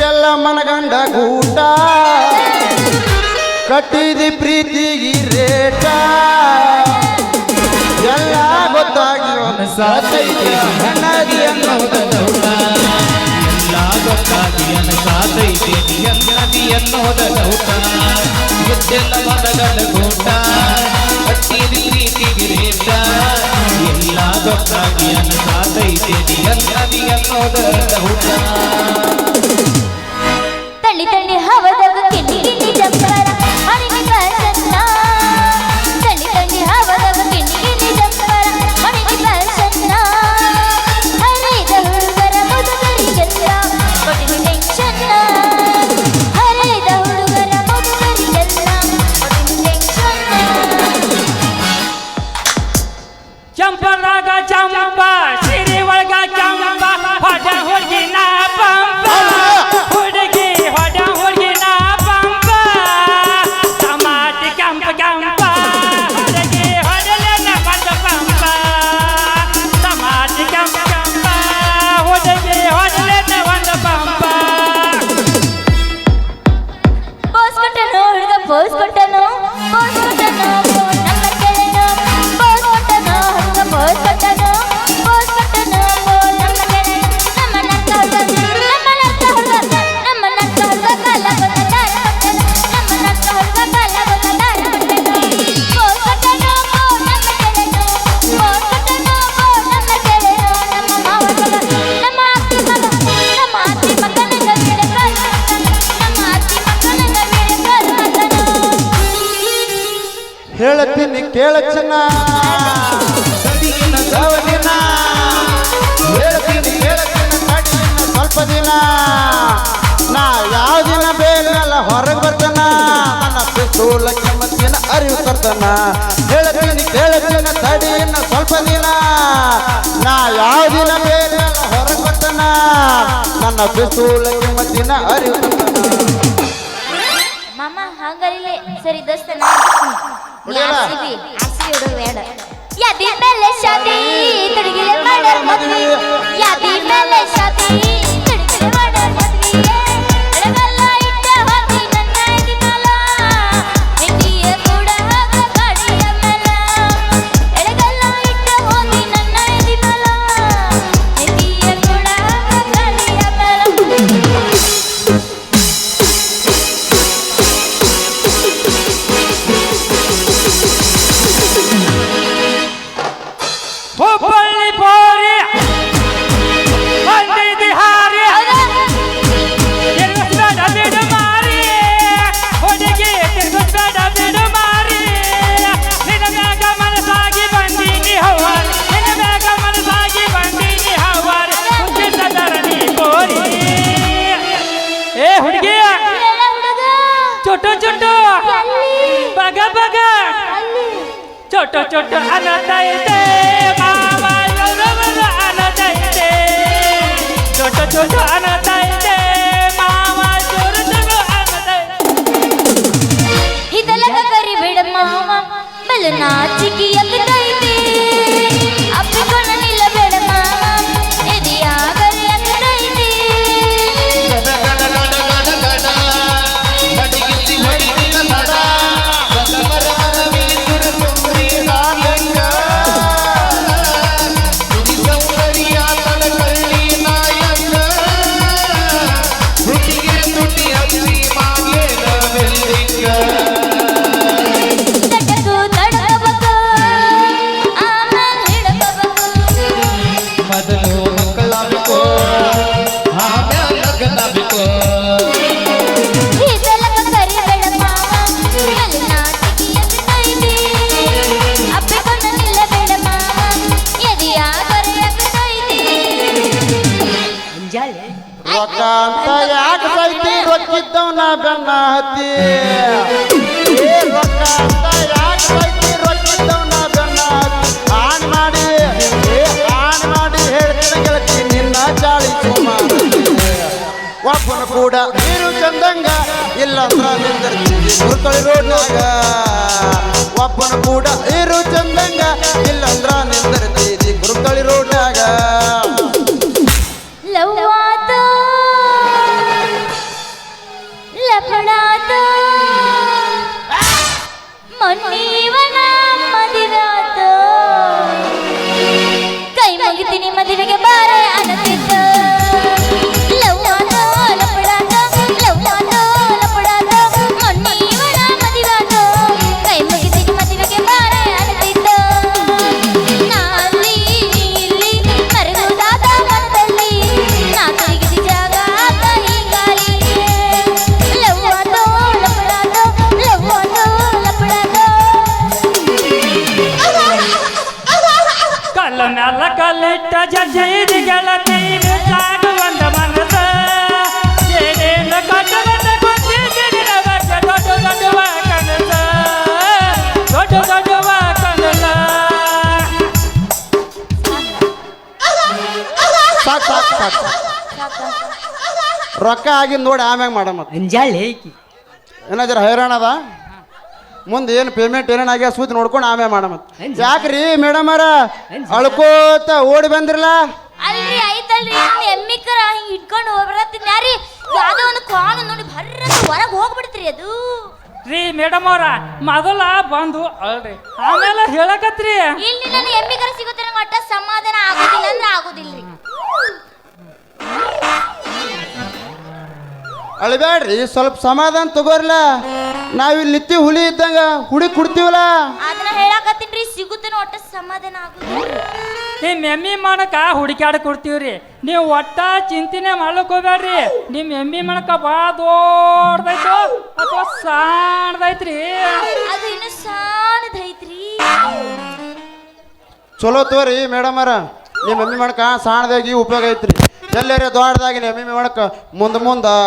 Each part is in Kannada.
ಇಟ್ಟೆಲ್ಲ ಮನಗಂಡ ಗೂಟ ಕಟ್ಟಿದಿ ಪ್ರೀತಿಗಿ ರೇಟ ಎಲ್ಲ ಗೊತ್ತಾಗಿ ಸಾತೈತಿ ನನ್ನದಿ ಅನ್ನೋದ ಡೌಟ ಎಲ್ಲ ಗೊತ್ತಾಗಿ ಸಾತೈತಿ ನನ್ನದಿ ಅನ್ನೋದ ಡೌಟ ಇಟ್ಟೆಲ್ಲ ಮನಗಂಡ ಗೂಟ ಕಟ್ಟಿದಿ ಪ್ರೀತಿಗಿ ರೇಟ ಎಲ್ಲ ಗೊತ್ತಾಗಿ ಸಾತೈತಿ ನನ್ನದಿ ಅನ್ನೋದ ಡೌಟ ತಳ್ಳಿ ತಳ್ಳಿ ಹವದಾಗ ಕಿಂಡಿ ಕಿಂಡಿ ಜಂಪರ ಹಣಿಗೆ ಕಳ್ಸನ್ನ ತಳ್ಳಿ ತಳ್ಳಿ ಹವದಾಗ ಕಿಂಡಿ ಕಿಂಡಿ ಜಂಪರ ಹಣಿಗೆ ಕಳ್ಸನ್ನ ಹರಿದ ಹುಡುಗರ ಮುದುಗರಿಗೆಲ್ಲ ಕೊಟ್ಟಿನ ಟೆನ್ಷನ್ನ ಹರಿದ ಹುಡುಗರ ಮುದುಗರಿಗೆಲ್ಲ ಕೊಟ್ಟಿನ ಟೆನ್ಷನ್ನ ಚಂಪರಾಗ ಚಂಪ ಸಿರಿ ಒಳಗ ಚಂಪ ಹೊಡ ಹುಡುಗಿನ ಪಂಪ ಹುಡುಗಿ ಹೊಡ ಹುಡುಗಿನ ಪಂಪ ಟಮಾಟಿ ಕೆಂಪ ಕೆಂಪ ಹುಡುಗಿ ಹೊಡಲೆನ ಬಂದ ಪಂಪ ಟಮಾಟಿ ಕೆಂಪ ಕೆಂಪ ಹುಡುಗಿ ಹೊಡಲೆನ ಒಂದು ಪಂಪ ಪೋಸ್ ಕೊಟ್ಟನು ಹುಡುಗ ಪೋಸ್ ಕೊಟ್ಟನು ಪೋಸ್ ಕೊಟ್ಟನು ನಮ್ಮ ಕೆಳನು ಪೋಸ್ ಕೊಟ್ಟನು ಹುಡುಗ ಪೋಸ್ ಕೊಟ್ಟನು ಪೋಸ್ ಕೊಟ್ಟನು ನಮ್ಮ ಕೆಳನು ನಮ್ಮ ನಕ್ಕ ಹುಡುಗ ನಮ್ಮ ನಕ್ಕ ಹುಡುಗ ಕಾಲ ಬಂದ ದಾರ ಕೊಟ್ಟನು ನಮ್ಮ ನಕ್ಕ ಹುಡುಗ ಕಾಲ ಬಂದ ದಾರ ಕೊಟ್ಟನು ಪೋಸ್ ಕೊಟ್ಟನು ನಮ್ಮ ಕೆಳನು ಪೋಸ್ ಕೊಟ್ಟನು ನಮ್ಮ ಕೆಳನು ನಮ್ಮ ಮಾವ ಮಗ ನಮ್ಮ ಅತ್ತಿ ಮಗ ನಮ್ಮ ಅತ್ತಿ ಮಗನಿಂದ ಬಿಡ ಕಾಲ ನಮ್ಮ ಅತ್ತಿ ಮಗನಿಂದ ಬಿಡ ಕಾಲ ಹೇಳ್ತೀನಿ ಕೇಳ ಚೆನ್ನ ಸವದಿನ ಹೇಳ್ತೀನಿ ಕೇಳತ್ತಿನ ಕಡಿನ ಸ್ವಲ್ಪ ದಿನ ನಾ ಯಾವ ದಿನ ಬೇರೆಲ್ಲ ಹೊರಗೆ ಬರ್ತಾನ ನನ್ನ ಪಿಸ್ತೂಲ ಕೆಮ್ಮತ್ತಿನ ಅರಿವು ತರ್ತಾನ ಹೇಳ್ತೀನಿ ಕೇಳತ್ತಿನ ತಡಿನ ಸ್ವಲ್ಪ ದಿನ ನಾ ಯಾವ ದಿನ ಬೇರೆಲ್ಲ ಹೊರಗೆ ಬರ್ತಾನ ನನ್ನ ಪಿಸ್ತೂಲ ಕೆಮ್ಮತ್ತಿನ ಅರಿವು ತರ್ತಾನ ಮಾಮ ಹಂಗರಿಲೆ ಸರಿ ದೋಸ್ತನ ಆರ್ಸಿಬಿ ಹುಡುಗ ಬೇಡ ಯಾದಿ ಮೇಲೆ ಶಾದಿ ತುಡುಗಿಲೆ ಮಾಡೋ ಮದ್ವಿ ಯಾದಿ ಮೇಲೆ ಶಾದಿ ತುಡುಗಿಲೆ ಮಾಡೋ ಮದ್ವಿ ಎಡಗಲ್ಲ ಇಟ್ಟ ಹೋಗಿ ನನ್ನ ಎದಿ ಮೇಲ ನಿಂದಿಯ ಕೂಡ ಹಾಗ ಗಾಡಿಯ ಮೇಲ ಎಡಗಲ್ಲ ಇಟ್ಟ ಹೋಗಿ ನನ್ನ ಎದಿ ಮೇಲ ನಿಂದಿಯ ಕೂಡ ಹಾಗ ಗಾಡಿಯ ಮೇಲ ಹುಬ್ಬಳ್ಳಿ ಪೋರಿ ಬಂದಿದ್ದಿ ಹಾರಿ ತಿರುಗಿಸ್ಬೇಡ ಬಿಡು ಮಾರಿ ಹುಡುಗಿ ತಿರುಗಿಸ್ಬೇಡ ಬಿಡು ಮಾರಿ ನಿನ್ನ ಮ್ಯಾಗ ಮನಸ್ಸಾಗಿ ಬಂದೀನಿ ಹವಾರ್ ನಿನ್ನ ಮ್ಯಾಗ ಮನಸ್ಸಾಗಿ ಬಂದೀನಿ ಹವಾರ್ ಹುಚ್ಚಿದ್ದರನಿ ಪೋರಿ ಏ ಹುಡುಗಿ ಚೊಟ್ಟು ಚೊಟ್ಟು ಬಗ ಬಗ ಚೊಟ್ಟು ಚೊಟ್ಟು ಅನ್ನತೈತೆ ಮಾವ ಅನ್ನತೈತೆ ಚೊಟ್ಟು ಚೊಟ್ಟು ಅನ್ನತೈತೆ ಮಾವ ಚೂರು ಚೂರು ಅನ್ನತೈತೆ ಇದೆಲ್ಲ ಕರಿ ಬಿಡ ಮಾವ ಬಲು ನಾಚಿಕೆ ಎತ್ತೈತಿ ಅಪ್ಪಿಕೊಂಡ ನಿಲ್ಲ ಬೇಡ ಮಾವ ಎದಿಯಾಗರಿ ಎತ್ತೈತಿ ತಟಕು ತಡಕಬೇಕು ಆಮೇಲೆ ಹಿಡಕಬೇಕು ಮೊದಲು ಮಕ್ಕಳಾಗಬೇಕು ಆಮೇಲೆ ಲಗ್ನಾಗಬೇಕು ಇದೆಲ್ಲ ಕರಿ ಬೇಡ ಮಾವ ಬಲು ನಾಚಿಕೆ ಎತ್ತೈತಿ ಅಪ್ಪಿಕೊಂಡ ನಿಲ್ಲ ಬೇಡ ಮಾವ ಎದಿಯಾಗರಿ ಎತ್ತೈತಿ ರೊಕ್ಕ ಅಂತ ಯಾಕೆ ಸೈತಿ ರೊಕ್ಕಿದ್ದವನ ಬೆನ್ನ ಹತ್ತಿ ಏ ರೊಕ್ಕ ಅಂತ ಯಾಕೆ ಸೈತಿ ರೊಕ್ಕಿದ್ದವನ ಬೆನ್ನ ಹತ್ತಿ ಆನ್ ಮಾಡಿ ಹೇಳ್ತೀನಿ ಗೆಳತಿ ನಿನ್ನ ಚಾಳಿ ಸುಮಾರು ಒಬ್ಬನ ಕೂಡ ನೀರು ಚಂದಂಗ ಇಲ್ಲಂದ್ರ ನಿಂದಿರ್ತೀವಿ ಗುರುತಳಿ ರೋಡ್ನಾಗ ಒಬ್ಬನ ಕೂಡ ನೀರು ಚಂದಂಗ ಇಲ್ಲಂದ್ರ ನಿಂದಿರ್ತೀವಿ ಗುರುತಳಿ ರೋಡ್ನಾಗ ಲವ್ ಆತು ಎಷ್ಟ ಜಜ್ಜೈದಿ ಗೆಳತಿ ಸಾಗು ಒಂದ ಮನಸ ಏನೇನು ಕಟ್ಟಬಟ್ಟ ಗೊತ್ತಿದ್ದೀರಿ ನಮಗೆ ದೊಡ್ಡ ದೊಡ್ಡವ ಕನಸ ದೊಡ್ಡ ದೊಡ್ಡವ ಕನಸ ಸಾಕು ಸಾಕು ಸಾಕು ರೊಕ್ಕ ಆಗಿದ್ ನೋಡಿ ಆಮ್ಯಾಗ ಮಾಡಮ್ಮ ಅಂಜಾಳಿ ಐಕಿ ಏನಾದ್ರ ಹೈರಾಣ ಅದ ಮುಂದೆ ಏನು ಪೇಮೆಂಟ್ ಏನೇನಾಗ್ಯ ಸೂತ್ ನೋಡ್ಕೊಂಡು ಆಮ್ಯಾಗ ಮಾಡಮ್ಮ ಯಾಕ್ರಿ ಮೇಡಮ್ ಅವರ ಅಳ್ಕೋತ ಓಡಿ ಬಂದ್ರಲ್ಲ ಅಲ್ರಿ ಐತಲ್ರಿ ಎಮ್ಮಿಕರ ಹಿಂಗ್ ಇಟ್ಕೊಂಡು ಹೋಗ್ಬರತ್ತಿದ್ಯಾರಿ ಯಾವ್ದೋ ಒಂದು ಕಾಲು ನೋಡಿ ಬರ್ರ ಹೊರಗೆ ಹೋಗ್ಬಿಡ್ತ್ರಿ ಅದು ರೀ ಮೇಡಮ್ ಅವ್ರ ಮೊದಲ ಬಂದು ಅಲ್ರಿ ಆಮೇಲೆ ಹೇಳಕತ್ರಿ ಇಲ್ಲಿ ನನ್ನ ಎಮ್ಮಿಕರ ಸಿಗುತ್ತೆ ನಂಗೆ ಒಟ್ಟ ಸಮಾಧಾನ ಆಗೋದಿಲ್ಲ ಅಂದ್ರೆ ಆಗೋದಿಲ್ರಿ ಅಳ್ಬೇಡ್ರಿ ಸ್ವಲ್ಪ ಸಮಾಧಾನ ತಗೋರ್ಲ ನಾವಿಲ್ಲಿ ನಿತ್ಯ ಹುಲಿ ಇದ್ದಂಗ ಹುಡಿ ಕುಡ್ತೀವಲ್ಲ ಅದನ್ನ ಹೇಳಕತ್ತೀನ್ರಿ ಸಿಗುತ್ತೇನೋ ಒಟ್ಟ ಸಮಾಧಾನ ಆಗೋದಿಲ್ಲ ನಿಮ್ಮ ಎಮ್ಮಿ ಮಾಡಕ ಹುಡುಕ್ಯಾಡ ಕೊಡ್ತೀವ್ರಿ ನೀವು ಒಟ್ಟ ಚಿಂತೆನೆ ಮಾಡ್ಲಿಕ್ಕೆ ಹೋಗ್ಬೇಡ್ರಿ ನಿಮ್ಮ ಎಮ್ಮಿ ಮಾಡಕ ಭಾಳ ದೊಡ್ಡದೈತೋ ಅಥವಾ ಸಣ್ಣದೈತ್ರಿ ಅದು ಇನ್ನು ಸಣ್ಣದೈತ್ರಿ ಚಲೋ ತೋರಿ ಮೇಡಮ್ ಅವರ ನಿಮ್ಮ ಎಮ್ಮಿ ಮಾಡಕ ಸಣ್ಣದಾಗಿ ಉಪಯೋಗ ಐತ್ರಿ ಎಲ್ಲೇರಿ ದೊಡ್ಡದಾಗಿ ನಿಮ್ಮ ಎಮ್ಮಿ ಮಾಡಕ ಮುಂದೆ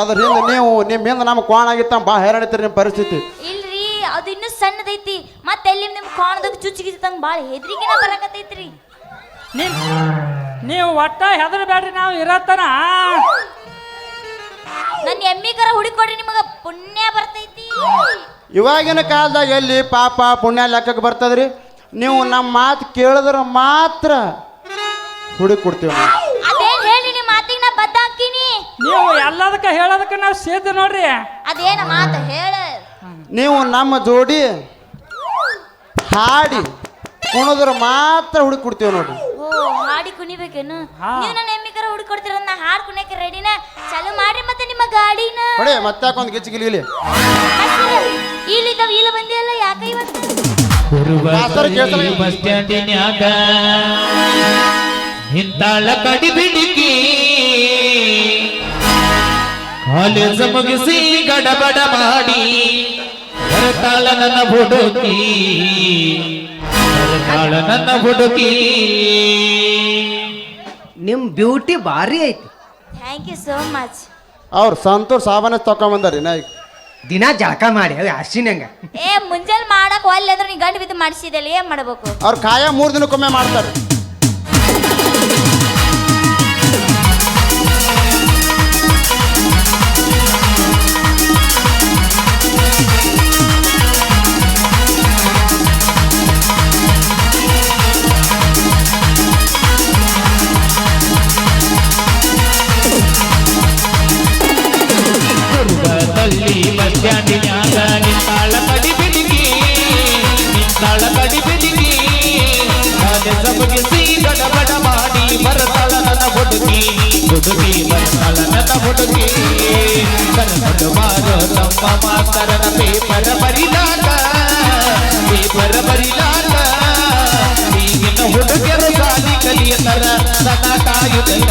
ಅದ್ರ ಹಿಂದೆ ನೀವು ನಿಮ್ಮ ಹಿಂದೆ ನಮ್ಗೆ ಕೋಣ ಆಗಿತ್ತ ಭಾಳ ಹೈರಾಣಿತ್ರಿ ನಿಮ್ಮ ಪರಿಸ್ಥಿತಿ ಇಲ್ರಿ ಅದು ಇನ್ನು ಸಣ್ಣದೈತಿ ಮತ್ತೆ ಎಲ್ಲಿ ನಿಮ್ ಕಾಣದಾಗ ಚುಚ್ಚಿಗಿತ್ತಂಗ ಭಾಳ ಹೆದ್ರಿಕೆನ ಬರಕತ್ತೈತ್ರಿ ನೀವು ಒಟ್ಟ ಹೆದರ್ಬೇಡ್ರಿ ನಾವು ಇರತ್ತನ ನನ್ನ ಎಮ್ಮಿಕರ ಹುಡುಕೊಡ್ರಿ ನಿಮಗ ಪುಣ್ಯ ಬರ್ತೈತಿ ಇವಾಗಿನ ಕಾಲದಾಗ ಎಲ್ಲಿ ಪಾಪ ಪುಣ್ಯ ಲೆಕ್ಕಕ್ಕೆ ಬರ್ತದ್ರಿ ನೀವು ನಮ್ಮ ಮಾತು ಕೇಳಿದ್ರೆ ಮಾತ್ರ ಹುಡುಕಿ ಕೊಡ್ತೀವಿ ನಾವು ಅದೇನ್ ಹೇಳಿ ನಿಮ್ಮ ಮಾತಿಗೆ ನಾ ಬದ್ದ ಹಾಕಿನಿ ನೀವು ಎಲ್ಲದಕ್ಕೆ ಹೇಳೋದಕ್ಕೆ ನಾವು ಸೇದ್ ನೋಡ್ರಿ ಅದೇನ ಮಾತು ಹೇಳ ನೀವು ನಮ್ಮ ಜೋಡಿ ಹಾಡಿ ಕುಣಿದ್ರೆ ಮಾತ್ರ ಹುಡುಕಿ ಕೊಡ್ತೀವಿ ನೋಡ್ರಿ ಓ ಹಾಡಿ ಕುಣಿಬೇಕೇನು ನೀವು ನನ್ನ ಎಮ್ಮಿಕರ ಹುಡುಕೊಡ್ತೀರ ನಾ ಹಾಡ್ ಕುಣಿಯಕ್ಕೆ ರೆಡಿನ ಚಾಲು ಮಾಡ್ರಿ ಮತ್ತೆ ನಿಮ್ಮ ಗಾಡಿನ ನೋಡಿ ಮತ್ತೆ ಯಾಕೊಂದು ಗಿಚ್ಚಿಗಿಲಿ ಇಲ್ಲಿದ್ದಾವ ಇಲ್ಲ ಬಂದಿಯಲ್ಲ ಯಾಕ ಇವತ್ತು ಬಸ್ ಸ್ಟ್ಯಾಂಡಿನ್ಯಾಗ ಹಿಂತಾಳ ಕಡಿ ಬಿಡಿಕಿ ಕಾಲೇಜ್ ಮುಗಿಸಿ ಗಡಬಡ ಮಾಡಿ ಬರ್ತಾಳ ನನ್ನ ಹುಡುಕಿ ಬರ್ತಾಳ ನನ್ನ ಹುಡುಕಿ ನಿಮ್ ಬ್ಯೂಟಿ ಭಾರಿ ಐತಿ ಥ್ಯಾಂಕ್ ಯು ಸೋ ಮಚ್ ಅವ್ರು ಸಂತೂರ್ ಸಾಬಾನ ತಕೊಂಬಂದಾರಿ ನಾ ಈಗ ದಿನ ಜಳಕ ಮಾಡಿ ಅವ್ ಹಸಿನಂಗ ಏ ಮುಂಜಾನೆ ಮಾಡಕ್ ಒಲ್ಲೆ ಅಂದ್ರೆ ನೀ ಗಂಡು ಬಿದ್ದು ಮಾಡಿಸಿದಲ್ಲ ಏನ್ ಮಾಡ್ಬೇಕು ಅವ್ರು ಕಾಯ 3 ದಿನಕ್ಕೊಮ್ಮೆ ಮಾಡ್ತಾರೆ ದುರ್ಗದಲ್ಲಿ ಬಸ್ ಸ್ಟ್ಯಾಂಡಿನ್ಯಾಗ ನಿಂತಾಳ ಕಡಿ ಬಿಡಿಕಿ ನಿಂತಾಳ ಕಡಿ ಬಿಡಿಕಿ ಕಾಲೇಜ್ ಮುಗಿಸಿ ಗಡಬಡ ಮಾಡಿ ಬರ್ತಾಳ ನನ್ನ ಹುಡುಗಿ ಹುಡುಗಿ ಬರ್ತಾಳ ನನ್ನ ಹುಡುಗಿ ಕರ್ಕೊಂಡು ಬಾರೋ ತಮ್ಮ ಮಾಸ್ತರನ ಪೇಪರ್ ಬರಿಲಾಕ ಈಗಿನ ಹುಡುಗಿಯರು ಸಾಲಿ ಕಲಿಯತರ ದನ ಕಾಯುದಲ್ಲ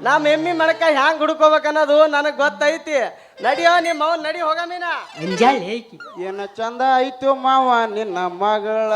ನಮ್ಮ ಎಮ್ಮಿ ಮಣಕ ಹ್ಯಾಂಗ್ ಹುಡ್ಕೋಬೇಕನ್ನೋದು ನನಗ್ ಗೊತ್ತೈತಿ. ನಡಿಯೋ ನಿಮ್ಮ ಅವ್ನ ನಡಿ ಹೋಗ ಮೀನಾ. ಅಂಜಾಳೆ ಐಕಿ ಏನ ಚಂದ ಐತೋ ಮಾವ ನಿನ್ನ ಮಗಳ